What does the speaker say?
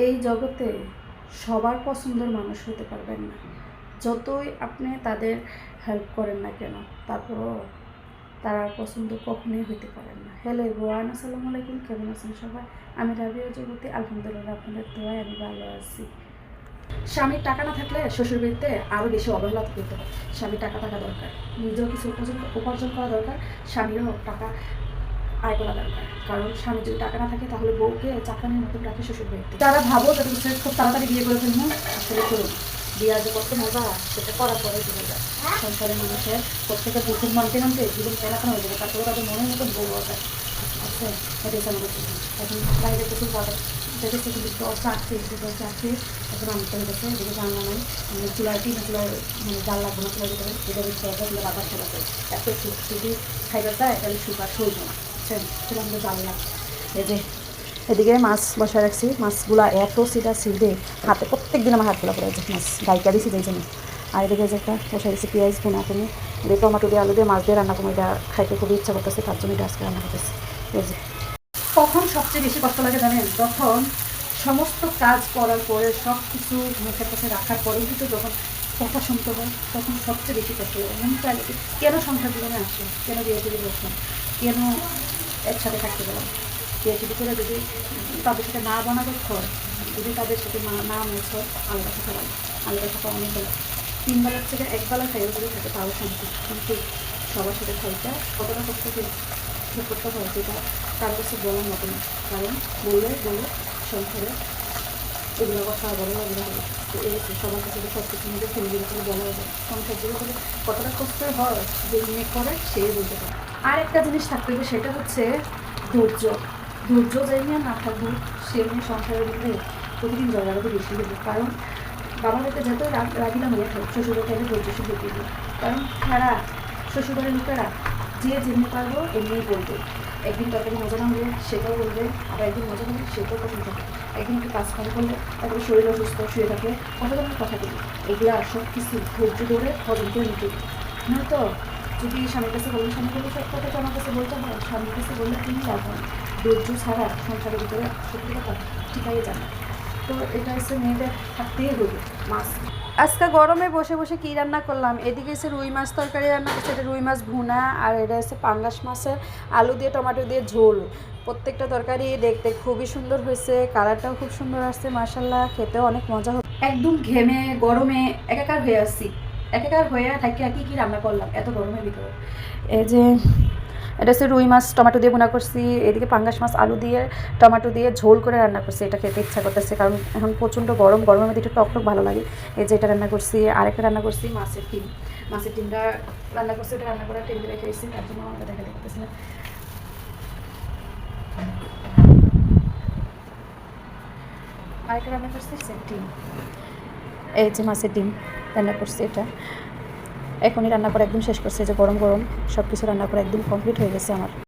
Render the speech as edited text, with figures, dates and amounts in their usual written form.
এই জগতে সবার পছন্দের মানুষ হতে পারবেন না, যতই আপনি তাদের হেল্প করেন না কেন, তারপরও তারা পছন্দ কখনোই হইতে পারেন না। হ্যালো এভরিওয়ান, আসসালামু আলাইকুম, কেমন আছেন সবাই? আমি রাবিয়া জগতে আলহামদুলিল্লাহ, আপনাদের দোয়ায় আমি ভালো আছি। স্বামীর টাকা না থাকলে শ্বশুরবাড়িতে আরও বেশি অবহেলা করতে হয়। স্বামীর টাকা থাকা দরকার, নিজেও কিছু উপার্জন করা দরকার, স্বামীরও টাকা আয় করা দরকার। কারণ স্বামী যদি টাকা না থাকে তাহলে বউকে চাকরানির মতন রাখে শ্বশুরবাড়িতে। যারা ভাবো যাদের খুব তাড়াতাড়ি বিয়ে করে ফেলবো, আসলে করুন। বিয়ে যে কত মজা সেটা করার পরে বোঝা যায়। সংসারের মানুষের প্রত্যেকের দুঃখ মানতে মানতে জীবন কেনাকাটা হয়ে যাবে, তারপরে তাদের মনের মতন বউ আছে আছে এটাই চালু করতে। এখন বাইরে প্রচুর কথা দেখেছে, কিন্তু দরজা আটকে দরজা আটকে এখন আনতে হয়ে গেছে, এদিকে জানলা নাই, চুলার চুলার জাল লাগবে না, চুলার ভিতরে এটা হচ্ছে দরজা বাজার খেলা যায়। এত যদি খাইবার যায় তাহলে সুপার সইব না, বুঝছেন? সেটা আমাদের জাল লাগবে। এই যে এদিকে মাছ বসায় রাখছি, মাছগুলো এত সিধা সিধে হাতে প্রত্যেক দিন আমার হাতগুলো পড়ে যায়, মাছ গাইকা দিয়েছি যেই জন্য। আর এদিকে যে একটা বসাই দিচ্ছি পেঁয়াজ ভুনা করে, এদিকে টমাটো দিয়ে আলু দিয়ে মাছ দিয়ে রান্না করবো, এটা খাইতে খুবই ইচ্ছা করতেছে, তার জন্য এটা আজকে রান্না করতেছি। এই যে কখন সবচেয়ে বেশি কষ্ট লাগে জানেন? যখন সমস্ত কাজ করার পরে সব কিছু মুখের কাছে রাখার পরেও কিন্তু যখন কথা শুনতে হয়, তখন সবচেয়ে বেশি কষ্ট লাগে। মনে চাইলে কেন সংসার জীবনে আসলাম, কেন বিয়ে করে বসলাম, কেন একসাথে থাকতে গেলাম। বিয়ে করে যদি তাদের সাথে না বানাবে খর, যদি তাদের সাথে না মেছ আলাদা থাকা লাগে, আলাদা থাকা অনেক বেলা, 3 বেলার থেকে 1 বেলা খাইও যদি থাকে তাও শান্তি। কিন্তু সবার সাথে খাইটা কতটা কষ্ট করতে হয় সেটা তার কাছে বলার মতো না। কারণ বললে সংসারে এগুলো কথা বলা হবে। তো এই সবার কাছে সব কিছু নিজের ফ্যামিলির করে বলা হবে, সংসার জীবনে কতটা কষ্ট হয় যে মেয়ে করে সে বলতে পারে। আর একটা জিনিস থাকতে হবে, সেটা হচ্ছে ধৈর্য। ধৈর্য যাই নিয়ে না থাকবো, সে নিয়ে সংসারের ভিতরে প্রতিদিন ঝগড়াটা বেশি দেবো। কারণ বাবা বাড়িতে যত রাগিলাম হয়ে থাকে, শ্বশুরবাড়িতে আমি ধৈর্যশীল হতে দিই। কারণ খারাপ শ্বশুরবাড়ির লোকেরা যে যেমনি পারবো এমনিই বলবে। একদিন তরকারি মজা না হলে সেটাও বলবে, আবার একদিন মজা হলে সেটাও প্রশংসা করবে। একদিন একটু কাজ কাম করলে, তারপরে শরীর অসুস্থ শুয়ে থাকলে কত ধরনের কথা বলি। এগুলো সব কিছু ধৈর্য ধরে হজম করে নিতে দিই। নয়তো যদি স্বামীর কাছে বললে, স্বামী বললে সব কথা তো আমার কাছে বলতে হয়, স্বামীর কাছে বললে তিনি লাভ হয়। ধৈর্য ছাড়া সংসারের ভিতরে সত্যি কথা ঠিকাই জানে। তো এটা হচ্ছে মেয়েদের থাকতেই হবে মাছ। আজকে গরমে বসে বসে কী রান্না করলাম, এদিকে হচ্ছে রুই মাছ তরকারি রান্না করছে, এটা রুই মাছ ভুনা, আর এটা হচ্ছে পাঙ্গাস মাছের আলু দিয়ে টমেটো দিয়ে ঝোল। প্রত্যেকটা তরকারি দেখতে খুবই সুন্দর হয়েছে, কালারটাও খুব সুন্দর আসছে, মাশাল্লাহ খেতেও অনেক মজা হচ্ছে। একদম ঘেমে গরমে একাকার হয়ে আসছি, একাকার হয়ে থাকি আর কি রান্না করলাম এত গরমের ভিতরে। এই যে এটা হচ্ছে রুই মাছ টমেটো দিয়ে ভুনা করছি, এদিকে পাঙ্গাস মাছ আলু দিয়ে টমেটো দিয়ে ঝোল করে রান্না করছি। এটা খেতে ইচ্ছা করতেছে, কারণ এখন প্রচণ্ড গরম, গরমের মধ্যে একটু টক ভালো লাগে। এই যে এটা রান্না করছি, আরেকটা রান্না করছি মাছের ডিম। মাছের ডিমটা রান্না করছি, এটা রান্না করা টেবিলে রেখে দিয়েছি, তার জন্য আমাকে দেখা দেখতেছি না। আরেকটা রান্না করছি ডিম, এই যে মাছের ডিম রান্না করছি। এটা এখনই রান্না করে একদম শেষ করছে, যে গরম গরম সব কিছু রান্না করে একদম কমপ্লিট হয়ে গেছে আমার।